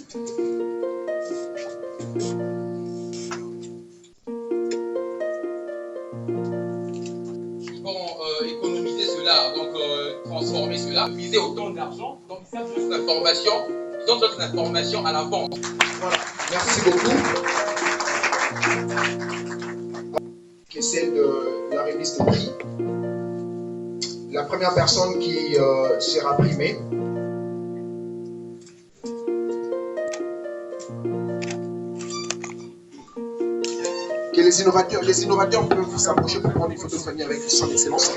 Économiser cela, donc transformer cela, viser autant d'argent, donc ils savent juste l'information, ils donnent d'autres informations à la vente. Voilà, merci beaucoup. Qui est celle de la remise de prix. La première personne qui sera primée. Que les innovateurs peuvent s'approcher pour prendre une photo de famille avec son excellence.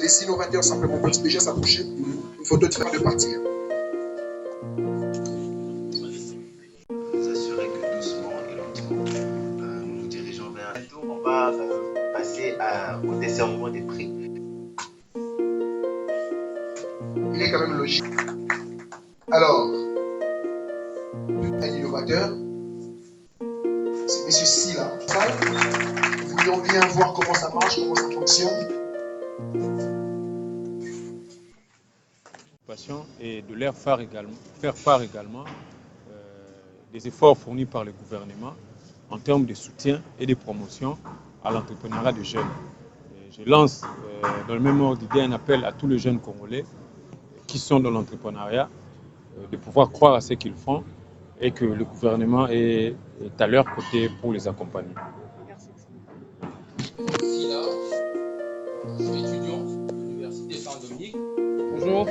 Les innovateurs simplement peuvent déjà s'approcher, une photo de famille de partir. Vous assurer que doucement et lentement, nous nous dirigeons vers un tour. On va passer au décernement des prix. Il est quand même logique. Alors, un innovateur, c'est monsieur Silla. Nous voulions bien voir comment ça marche, comment ça fonctionne. Et de leur faire part également des efforts fournis par le gouvernement en termes de soutien et de promotion à l'entrepreneuriat de jeunes. Et je lance dans le même ordre d'idée un appel à tous les jeunes Congolais qui sont dans l'entrepreneuriat de pouvoir croire à ce qu'ils font et que le gouvernement est à leur côté pour les accompagner. Ici, là, je suis étudiant à l'université Saint-Dominique. Bonjour,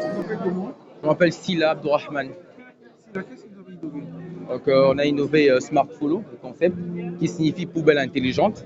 je m'appelle Silla Abdourahman. Donc, on a innové Smart Follow, le concept, qui signifie poubelle intelligente.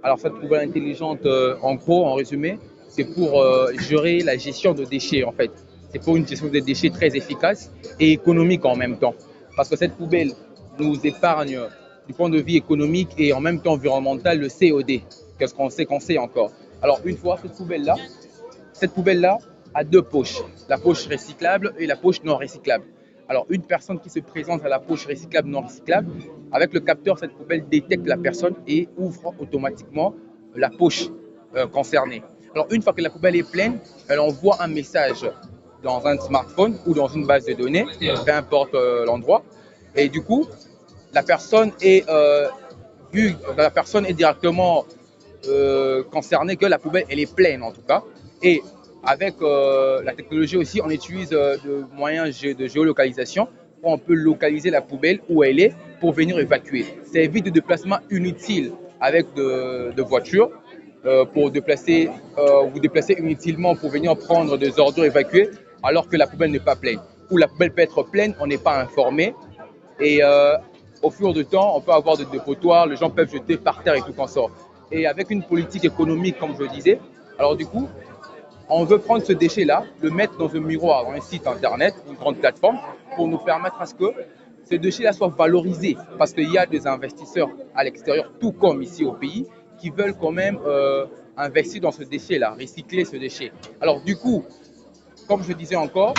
Alors cette poubelle intelligente, en gros, en résumé, c'est pour gérer la gestion de déchets en fait. C'est pour une gestion des déchets très efficace et économique en même temps. Parce que cette poubelle nous épargne du point de vue économique et en même temps environnemental le COD. Qu'est-ce qu'on sait encore. Alors une fois cette poubelle-là a deux poches, la poche recyclable et la poche non recyclable. Alors une personne qui se présente à la poche recyclable non recyclable, avec le capteur, cette poubelle détecte la personne et ouvre automatiquement la poche concernée. Alors une fois que la poubelle est pleine, elle envoie un message dans un smartphone ou dans une base de données, peu importe l'endroit. Et du coup, la personne est directement concernée que la poubelle elle est pleine en tout cas. Et avec la technologie aussi, on utilise de moyens de géolocalisation où on peut localiser la poubelle où elle est pour venir évacuer. Ça évite des déplacements inutiles avec de voitures pour vous déplacer inutilement pour venir prendre des ordures évacuées alors que la poubelle n'est pas pleine. Ou la poubelle peut être pleine, on n'est pas informé. Et au fur du temps, on peut avoir des dépotoirs, les gens peuvent jeter par terre et tout consort. Et avec une politique économique, comme je le disais, alors du coup, on veut prendre ce déchet-là, le mettre dans un miroir, dans un site internet, une grande plateforme, pour nous permettre à ce que ce déchet-là soit valorisé. Parce qu'il y a des investisseurs à l'extérieur, tout comme ici au pays, qui veulent quand même investir dans ce déchet-là, recycler ce déchet. Alors du coup, comme je disais encore,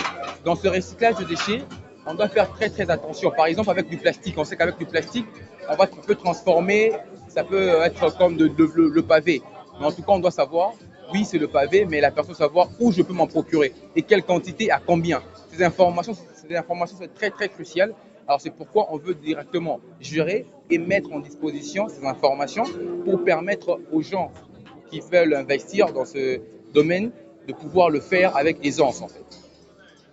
dans ce recyclage de déchets, on doit faire très très attention. Par exemple, avec du plastique, on sait qu'avec du plastique, on peut transformer, ça peut être comme le pavé. Mais en tout cas, on doit savoir, oui, c'est le pavé, mais la personne doit savoir où je peux m'en procurer et quelle quantité, à combien. Ces informations sont très très cruciales. Alors c'est pourquoi on veut directement gérer et mettre en disposition ces informations pour permettre aux gens qui veulent investir dans ce domaine de pouvoir le faire avec aisance en fait.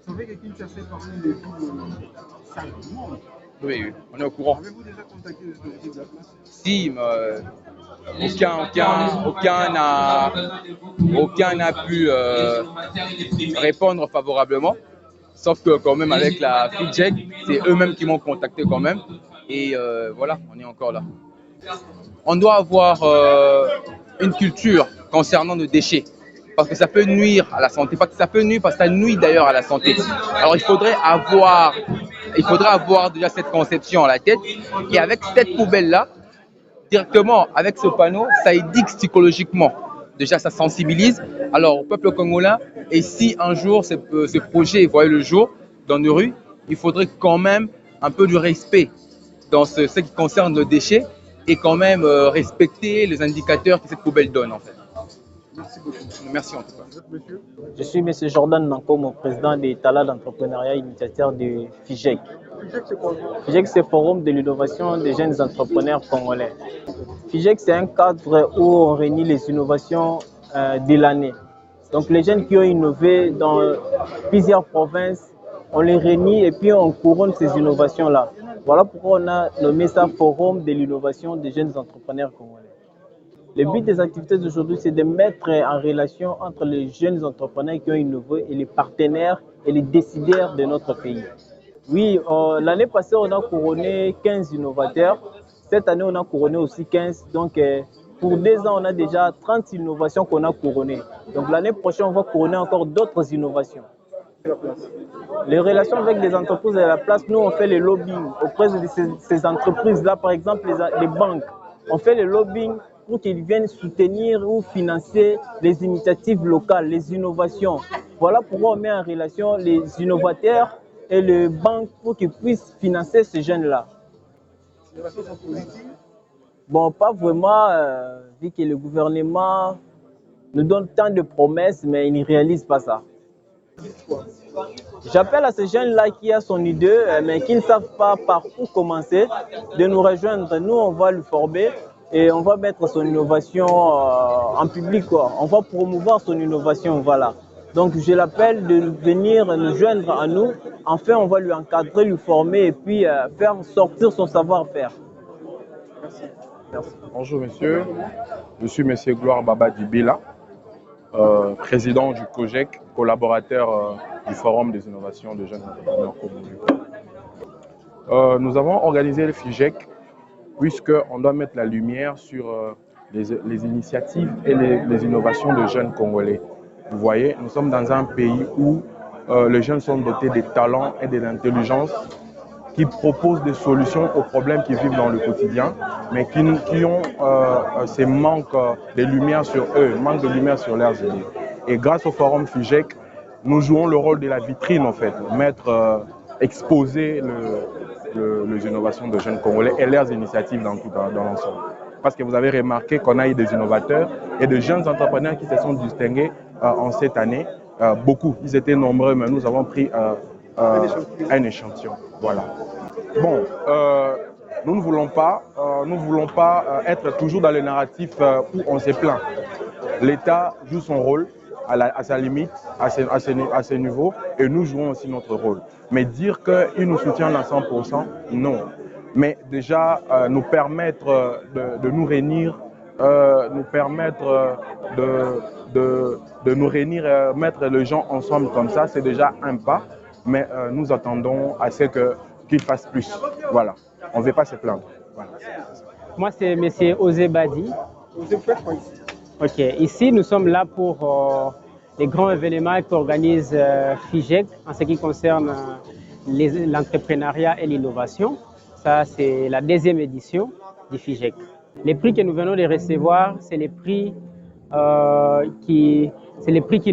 Vous savez que Kinshasa est parmi les villes sales du monde. Oui, on est au courant. Avez-vous déjà contacté les autorités de la place? Si, aucun n'a pu répondre favorablement. Sauf que quand même avec la FIJEC, c'est eux-mêmes qui m'ont contacté quand même. Et voilà, on est encore là. On doit avoir une culture concernant nos déchets. Parce que ça peut nuire à la santé. Ça peut nuire parce que ça nuit d'ailleurs à la santé. Alors il faudrait avoir déjà cette conception à la tête. Et avec cette poubelle-là, directement avec ce panneau, ça éduque psychologiquement. Déjà, ça sensibilise. Alors au peuple congolais, et si un jour ce projet voyait le jour dans nos rues, il faudrait quand même un peu du respect dans ce qui concerne le déchet et quand même respecter les indicateurs que cette poubelle donne en fait. Merci beaucoup. Merci en tout cas. Vous êtes monsieur? Je suis M. Jordan Nankomo, président des Talents d'entrepreneuriat initiateur du FIGEC. FIGEC, c'est quoi? FIGEC, c'est le Forum de l'innovation des jeunes entrepreneurs congolais. FIGEC, c'est un cadre où on réunit les innovations de l'année. Donc les jeunes qui ont innové dans plusieurs provinces, on les réunit et puis on couronne ces innovations-là. Voilà pourquoi on a nommé ça Forum de l'innovation des jeunes entrepreneurs congolais. Le but des activités d'aujourd'hui, c'est de mettre en relation entre les jeunes entrepreneurs qui ont innové et les partenaires et les décideurs de notre pays. Oui, l'année passée, on a couronné 15 innovateurs. Cette année, on a couronné aussi 15. Donc, pour 2 ans, on a déjà 30 innovations qu'on a couronnées. Donc, l'année prochaine, on va couronner encore d'autres innovations. Les relations avec les entreprises à la place, nous, on fait le lobbying auprès de ces entreprises-là, par exemple les banques. On fait le lobbying pour qu'ils viennent soutenir ou financer les initiatives locales, les innovations. Voilà pourquoi on met en relation les innovateurs et les banques pour qu'ils puissent financer ces jeunes-là. Les relations sont positives? Bon, pas vraiment, vu que le gouvernement nous donne tant de promesses, mais il ne réalise pas ça. J'appelle à ces jeunes-là qui ont son idée, mais qui ne savent pas par où commencer, de nous rejoindre. Nous, on va le former et on va mettre son innovation en public, quoi. On va promouvoir son innovation, voilà. Donc, je l'appelle de venir nous joindre à nous. Enfin, on va lui encadrer, lui former et puis faire sortir son savoir-faire. Merci. Bonjour monsieur, je suis monsieur Gloire Baba Dibila, président du COGEC, collaborateur du Forum des innovations de jeunes entrepreneurs communautaires. Nous avons organisé le FIGEC puisqu'on doit mettre la lumière sur les initiatives et les innovations de jeunes Congolais. Vous voyez, nous sommes dans un pays où les jeunes sont dotés des talents et de l'intelligence qui proposent des solutions aux problèmes qu'ils vivent dans le quotidien, mais qui ont ces manques de lumière sur eux, manque de lumière sur leurs idées. Et grâce au Forum FIGEC, nous jouons le rôle de la vitrine en fait, exposer les innovations de jeunes Congolais et leurs initiatives dans l'ensemble. Parce que vous avez remarqué qu'on a eu des innovateurs et de jeunes entrepreneurs qui se sont distingués en cette année. Beaucoup, ils étaient nombreux, mais nous avons pris un échantillon. Voilà. Bon, nous ne voulons pas, être toujours dans le narratif où on se plaint. L'État joue son rôle à sa limite, à ce niveau, et nous jouons aussi notre rôle. Mais dire qu'ils nous soutiennent à 100%, non. Mais déjà, nous permettre de nous réunir, nous permettre de nous réunir, mettre les gens ensemble comme ça, c'est déjà un pas. Mais nous attendons à ce qu'ils fassent plus. Voilà. On ne veut pas se plaindre. Voilà. Moi, c'est M. Osé Badi. Vous faites quoi ici? Ok. Ici, nous sommes là pour les grands événements qu'organise FIGEC en ce qui concerne l'entrepreneuriat et l'innovation. Ça, c'est la 2e édition du FIGEC. Les prix que nous venons de recevoir, c'est les prix qui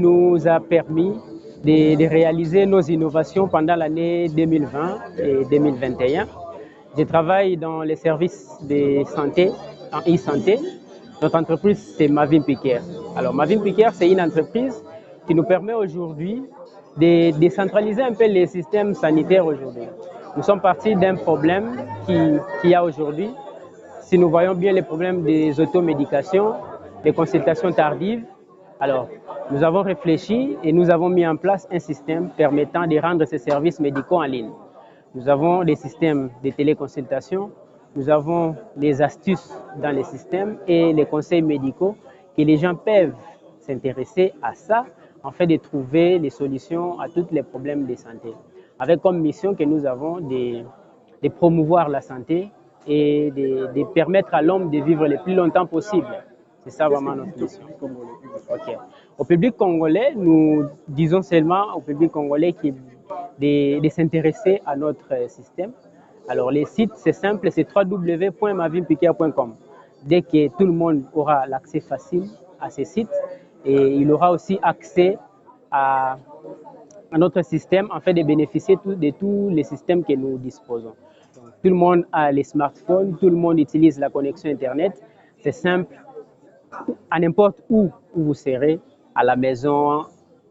nous a permis de réaliser nos innovations pendant l'année 2020 et 2021. Je travaille dans les services de santé, en e-santé. Notre entreprise, c'est Mavin Piquer. Alors, Mavin Piquer, c'est une entreprise qui nous permet aujourd'hui de décentraliser un peu les systèmes sanitaires aujourd'hui. Nous sommes partis d'un problème qu'il y a aujourd'hui. Si nous voyons bien les problèmes des automédications, des consultations tardives, alors, nous avons réfléchi et nous avons mis en place un système permettant de rendre ces services médicaux en ligne. Nous avons des systèmes de téléconsultation, nous avons des astuces dans les systèmes et les conseils médicaux que les gens peuvent s'intéresser à ça en fait de trouver les solutions à tous les problèmes de santé. Avec comme mission que nous avons de promouvoir la santé et de permettre à l'homme de vivre le plus longtemps possible. C'est ça vraiment notre mission. Okay. Au public congolais, nous disons seulement au public congolais de s'intéresser à notre système. Alors les sites, c'est simple, c'est www.mavinpiquer.com. Dès que tout le monde aura l'accès facile à ces sites, et il aura aussi accès à notre système en fait de bénéficier de tous les systèmes que nous disposons. Donc, tout le monde a les smartphones, tout le monde utilise la connexion Internet. C'est simple. à n'importe où vous serez, à la maison,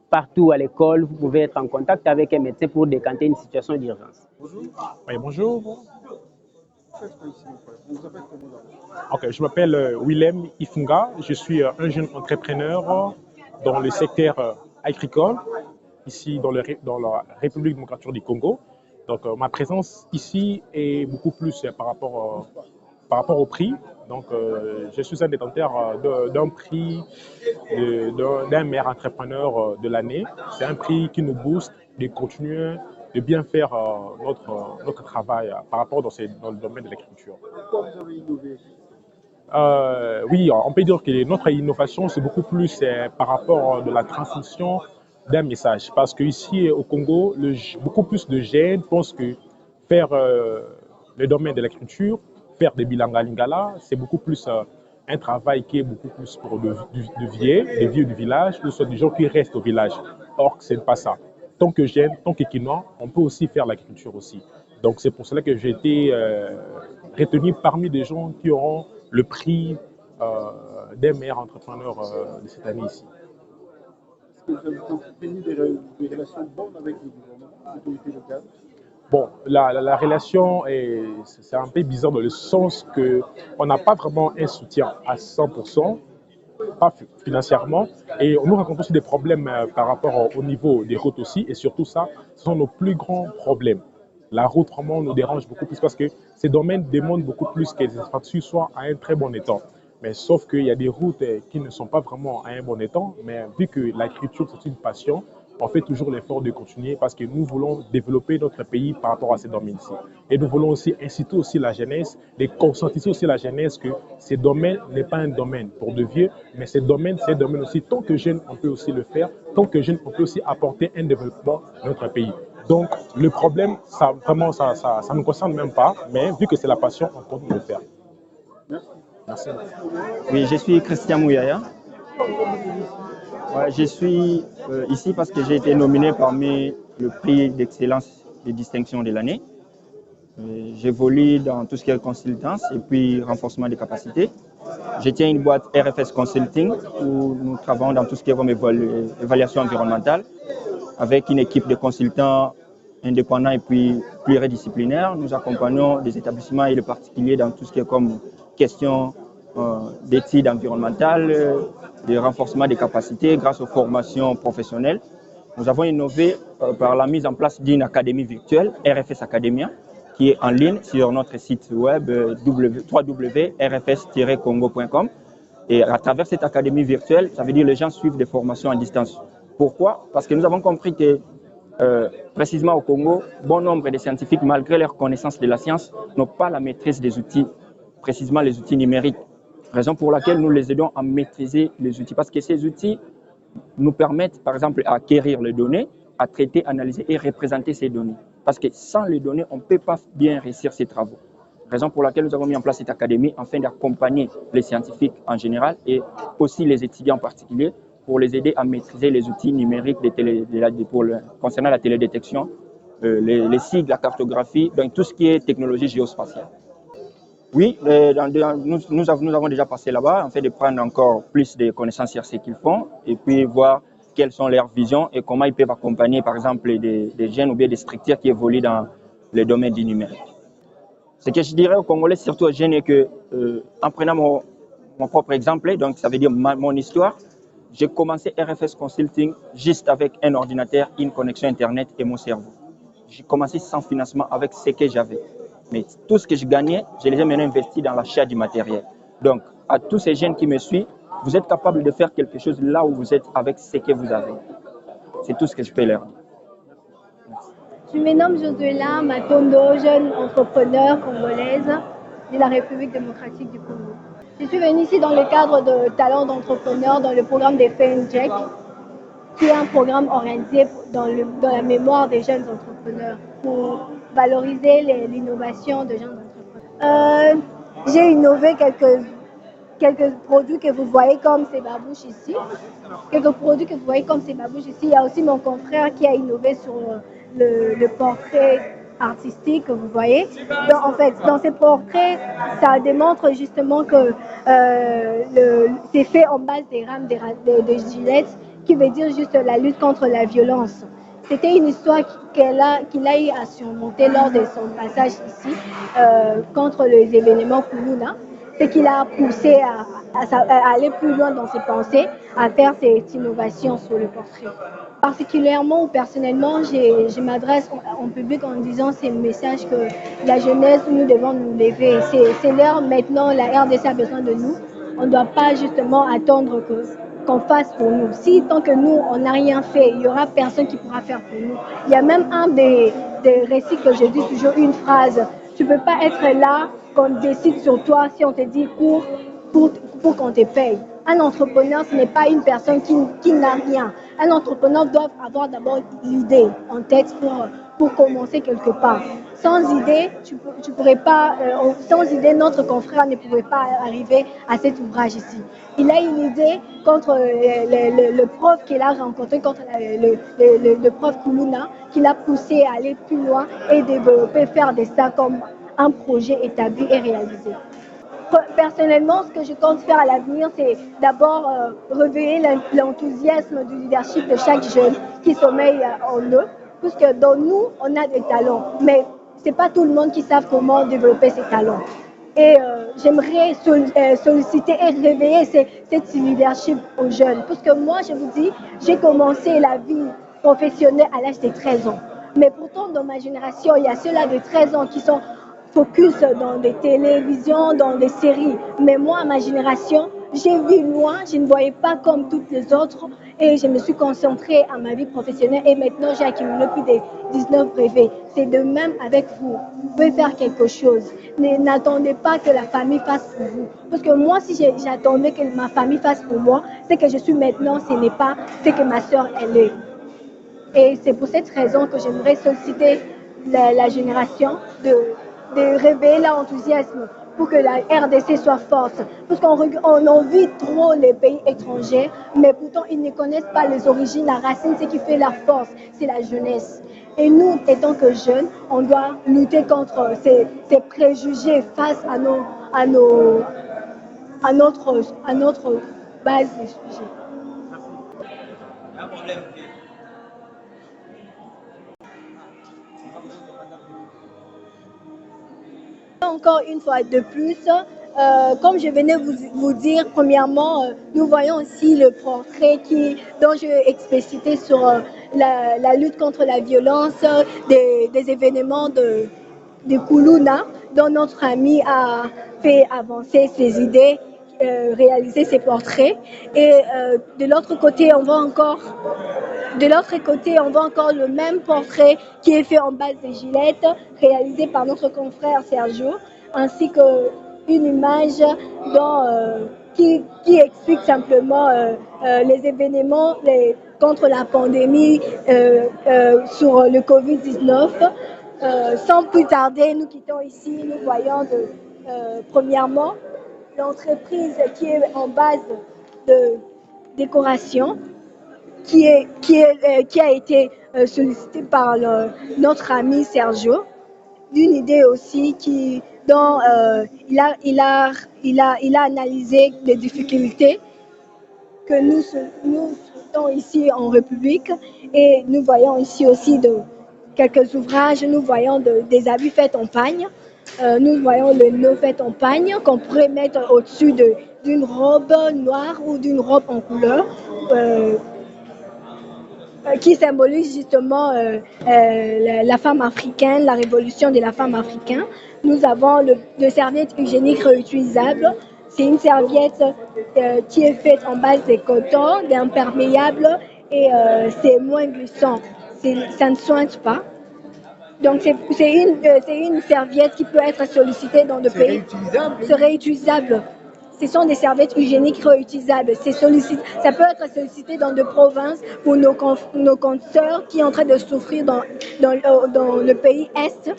partout à l'école, vous pouvez être en contact avec un médecin pour décanter une situation d'urgence. Oui, bonjour. Ok, je m'appelle Willem Ifunga. Je suis un jeune entrepreneur dans le secteur agricole, ici dans la République démocratique du Congo. Donc, ma présence ici est beaucoup plus par rapport au prix. Donc, je suis un détenteur d'un prix d'un meilleur entrepreneur de l'année. C'est un prix qui nous booste de continuer de bien faire notre travail par rapport dans le domaine de l'agriculture. Pourquoi vous avez innové? Oui, on peut dire que notre innovation, c'est beaucoup plus par rapport de la transmission d'un message. Parce qu'ici au Congo, beaucoup plus de jeunes pensent que faire le domaine de l'agriculture, faire des bilanga lingala, c'est beaucoup plus un travail qui est beaucoup plus pour des vieux du village, ou soit des gens qui restent au village. Or, ce n'est pas ça. Tant que jeune, tant que quinois, on peut aussi faire l'agriculture aussi. Donc, c'est pour cela que j'ai été retenu parmi des gens qui auront le prix des meilleurs entrepreneurs de cette année ici. Est-ce que vous avez entretenu des relations bonnes avec le gouvernement, l'autorité locale? Bon, la relation, c'est un peu bizarre dans le sens qu'on n'a pas vraiment un soutien à 100%, pas financièrement, et on nous rencontre aussi des problèmes par rapport au niveau des routes aussi, et surtout ça, ce sont nos plus grands problèmes. La route vraiment nous dérange beaucoup plus parce que ces domaines demandent beaucoup plus que les infrastructures soient à un très bon état. Mais sauf qu'il y a des routes qui ne sont pas vraiment à un bon état, mais vu que l'agriculture c'est une passion, on fait toujours l'effort de continuer parce que nous voulons développer notre pays par rapport à ces domaines-ci. Et nous voulons aussi inciter aussi la jeunesse, de conscientiser aussi la jeunesse que ces domaines n'est pas un domaine pour de vieux, mais ces domaines, c'est un domaine aussi. Tant que jeune, on peut aussi le faire. Tant que jeune, on peut aussi apporter un développement à notre pays. Donc, le problème, ça ne nous concerne même pas, mais vu que c'est la passion, on compte le faire. Merci. Oui, je suis Christian Mouyaya. Ouais, je suis ici parce que j'ai été nominé parmi le prix d'excellence de distinction de l'année. J'évolue dans tout ce qui est consultance et puis renforcement des capacités. Je tiens une boîte RFS Consulting où nous travaillons dans tout ce qui est comme évaluation environnementale avec une équipe de consultants indépendants et puis pluridisciplinaires. Nous accompagnons des établissements et les particuliers dans tout ce qui est comme questions d'études environnementales, de renforcement des capacités grâce aux formations professionnelles. Nous avons innové par la mise en place d'une académie virtuelle, RFS Academia, qui est en ligne sur notre site web www.rfs-congo.com. Et à travers cette académie virtuelle, ça veut dire que les gens suivent des formations à distance. Pourquoi? Parce que nous avons compris que précisément au Congo, bon nombre de scientifiques, malgré leur connaissance de la science, n'ont pas la maîtrise des outils, précisément les outils numériques. Raison pour laquelle nous les aidons à maîtriser les outils. Parce que ces outils nous permettent, par exemple, à acquérir les données, à traiter, analyser et représenter ces données. Parce que sans les données, on ne peut pas bien réussir ces travaux. Raison pour laquelle nous avons mis en place cette académie afin d'accompagner les scientifiques en général et aussi les étudiants en particulier pour les aider à maîtriser les outils numériques concernant la télédétection, les sigles, la cartographie, donc tout ce qui est technologie géospatiale. Oui, nous avons déjà passé là-bas, en fait de prendre encore plus de connaissances sur ce qu'ils font et puis voir quelles sont leurs visions et comment ils peuvent accompagner par exemple des jeunes ou bien des structures qui évoluent dans le domaine du numérique. Ce que je dirais aux Congolais, surtout aux jeunes, est que en prenant mon propre exemple, donc ça veut dire mon histoire, j'ai commencé RFS Consulting juste avec un ordinateur, une connexion Internet et mon cerveau. J'ai commencé sans financement avec ce que j'avais. Mais tout ce que je gagnais, je les ai maintenant investis dans l'achat du matériel. Donc, à tous ces jeunes qui me suivent, vous êtes capables de faire quelque chose là où vous êtes avec ce que vous avez. C'est tout ce que je peux leur dire. Je me nomme Josuela Matondo, jeune entrepreneur congolaise de la République démocratique du Congo. Je suis venue ici dans le cadre de Talents d'entrepreneurs dans le programme des FENJEC, qui est un programme organisé dans la mémoire des jeunes entrepreneurs pour valoriser l'innovation de jeunes entrepreneurs. J'ai innové quelques produits que vous voyez comme ces babouches ici. Il y a aussi mon confrère qui a innové sur le portrait artistique, vous voyez. En fait, dans ces portraits, ça démontre justement que c'est fait en base des rames de gilettes, qui veut dire juste la lutte contre la violence. C'était une histoire qu'il a eu à surmonter lors de son passage ici contre les événements Kuluna. C'est qu'il a poussé à aller plus loin dans ses pensées, à faire cette innovation sur le portrait. Particulièrement ou personnellement, je m'adresse en public en disant ces messages que la jeunesse, nous devons nous lever. C'est l'heure maintenant, la RDC a besoin de nous. On ne doit pas justement attendre qu'on fasse pour nous. Si tant que nous, on n'a rien fait, il n'y aura personne qui pourra faire pour nous. Il y a même un des récits que je dis toujours, une phrase. Tu ne peux pas être là qu'on décide sur toi si on te dit pour qu'on te paye. Un entrepreneur, ce n'est pas une personne qui n'a rien. Un entrepreneur doit avoir d'abord l'idée en tête pour commencer quelque part. Sans idée, tu pourrais pas, sans idée, notre confrère ne pouvait pas arriver à cet ouvrage ici. Il a une idée contre le prof qu'il a rencontré, contre le prof Kuluna, qui l'a poussé à aller plus loin et développer, faire de ça comme un projet établi et réalisé. Personnellement, ce que je compte faire à l'avenir, c'est d'abord réveiller l'enthousiasme du leadership de chaque jeune qui sommeille en eux, puisque dans nous, on a des talents, mais ce n'est pas tout le monde qui sait comment développer ses talents. Et j'aimerais solliciter et réveiller cette leadership aux jeunes, parce que moi, je vous dis, j'ai commencé la vie professionnelle à l'âge de 13 ans. Mais pourtant, dans ma génération, il y a ceux-là de 13 ans qui sont focus dans des télévisions, dans des séries. Mais moi, à ma génération, j'ai vu loin, je ne voyais pas comme toutes les autres et je me suis concentrée à ma vie professionnelle et maintenant j'ai accumulé plus de 19 brevets. C'est de même avec vous. Vous pouvez faire quelque chose. N'attendez pas que la famille fasse pour vous. Parce que moi, si j'attendais que ma famille fasse pour moi, ce que je suis maintenant, ce n'est pas ce que ma soeur, elle est. Et c'est pour cette raison que j'aimerais solliciter la génération de réveiller l'enthousiasme pour que la RDC soit forte. Parce qu'on envie trop les pays étrangers, mais pourtant ils ne connaissent pas les origines, la racine, ce qui fait leur force, c'est la jeunesse. Et nous, étant que jeunes, on doit lutter contre ces préjugés face à notre base des sujets. Encore une fois de plus, comme je venais vous dire, premièrement, nous voyons aussi le portrait dont je vais expliciter sur la lutte contre la violence, des événements de Kuluna, dont notre ami a fait avancer ses idées, réaliser ses portraits. Et de l'autre côté, on voit encore le même portrait qui est fait en base de gilettes, réalisé par notre confrère Sergio, ainsi qu'une image qui explique simplement les événements contre la pandémie sur le Covid-19. Sans plus tarder, nous quittons ici, nous voyons premièrement l'entreprise qui est en base de décoration, qui a été sollicité par notre ami Sergio, d'une idée aussi dont il a analysé les difficultés que nous souhaitons ici en République, et nous voyons ici aussi quelques ouvrages, nous voyons des habits faits en pagne, nous voyons le nœud fait en pagne qu'on pourrait mettre au-dessus d'une robe noire ou d'une robe en couleur, qui symbolise justement la femme africaine, la révolution de la femme africaine. Nous avons le serviette hygiénique réutilisable. C'est une serviette qui est faite en base de coton, d'imperméable, et c'est moins glissant. Ça ne soigne pas. Donc c'est une serviette qui peut être sollicitée dans le pays. C'est réutilisable. Ce sont des serviettes hygiéniques réutilisables. Ça peut être sollicité dans des provinces pour nos consoeurs qui sont en train de souffrir dans le pays Est.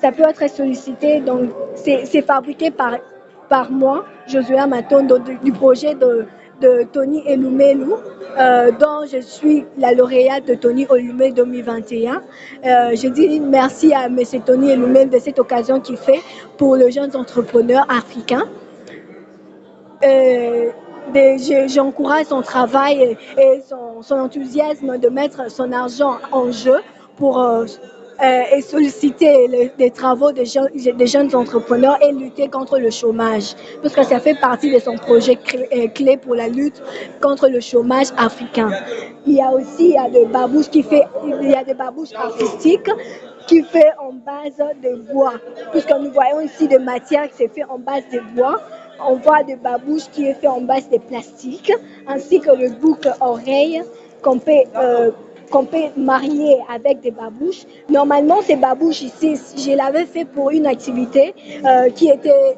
Ça peut être sollicité. Donc, c'est fabriqué par moi, Josué Matondo, du projet de Tony Elumelu, dont je suis la lauréate de Tony Elumelu 2021. Je dis merci à M. Tony Elumelu de cette occasion qu'il fait pour les jeunes entrepreneurs africains. J'encourage son travail et son enthousiasme de mettre son argent en jeu pour et solliciter les travaux des jeunes entrepreneurs et lutter contre le chômage, parce que ça fait partie de son projet clé pour la lutte contre le chômage africain. Il y a aussi des babouches des babouches artistiques qui fait en base de bois, puisque nous voyons ici des matières qui sont faites en base de bois. On voit des babouches qui est fait en base de plastique, ainsi que le boucle-oreille qu'on peut marier avec des babouches. Normalement, ces babouches ici, je l'avais fait pour une activité qui était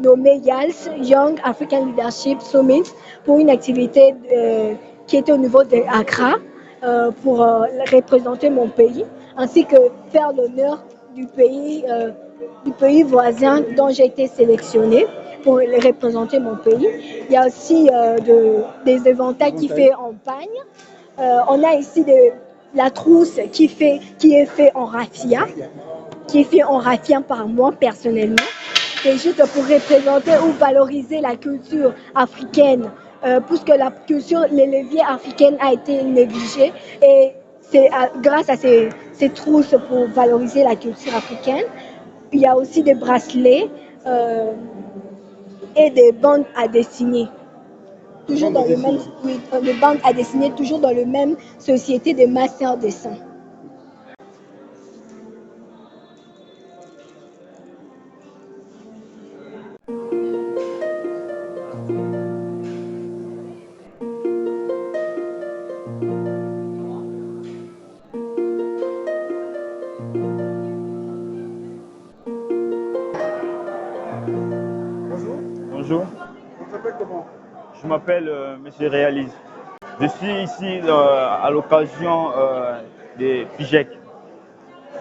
nommée YALS, Young African Leadership Summit, pour une activité qui était au niveau de Accra pour représenter mon pays, ainsi que faire l'honneur du pays voisin dont j'ai été sélectionnée pour représenter mon pays. Il y a aussi des éventails qui fait en pagne. On a ici la trousse qui est fait en raffia, qui est fait en raffia par moi personnellement. C'est juste pour représenter ou valoriser la culture africaine, puisque la culture, les leviers africaines a été négligée, et c'est grâce à ces trousses pour valoriser la culture africaine. Il y a aussi des bracelets et des bandes à dessiner. Toujours dans le même, des bandes à dessiner, toujours dans le même société de master dessin. Bonjour. Vous s'appelez comment? Je m'appelle Monsieur Réalise. Je suis ici à l'occasion de FIJEC,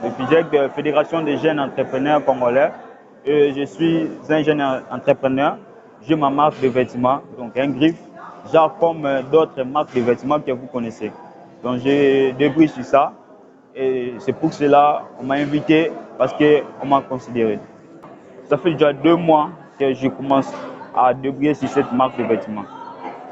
de Fédération des jeunes entrepreneurs congolais. Et je suis un jeune entrepreneur. J'ai ma marque de vêtements, donc un griffe, genre comme d'autres marques de vêtements que vous connaissez. Donc j'ai débrouillé sur ça. Et c'est pour cela qu'on m'a invité, parce qu'on m'a considéré. Ça fait déjà 2 mois que je commence à débrouiller sur cette marque de vêtements.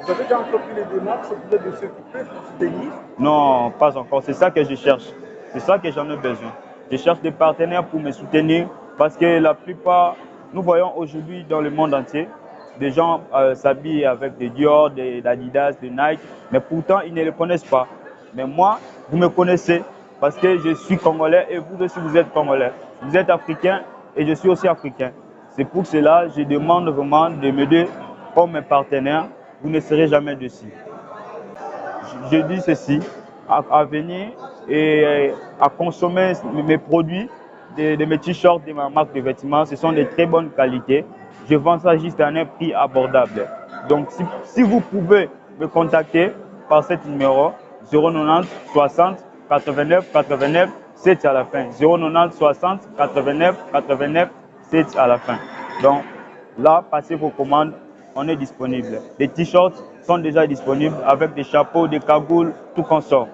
Vous avez déjà entrepris les démarches auprès de ceux qui peuvent vous soutenir? Non, pas encore. C'est ça que je cherche. C'est ça que j'en ai besoin. Je cherche des partenaires pour me soutenir, parce que la plupart, nous voyons aujourd'hui dans le monde entier, des gens s'habillent avec des Dior, des Adidas, des Nike, mais pourtant ils ne les connaissent pas. Mais moi, vous me connaissez parce que je suis congolais et vous aussi vous êtes congolais. Vous êtes africain et je suis aussi africain. C'est pour cela que je demande vraiment de m'aider comme mes partenaires. Vous ne serez jamais dessus. Je dis ceci, à venir et à consommer mes produits, de mes t-shirts, de ma marque de vêtements. Ce sont de très bonnes qualités. Je vends ça juste à un prix abordable. Donc si vous pouvez me contacter par cet numéro, 090 60 89 89 7 à la fin. 090 60 89 89 7 à la fin. Donc là, passez vos commandes, on est disponible. Les t-shirts sont déjà disponibles avec des chapeaux, des cagoules, tout consort.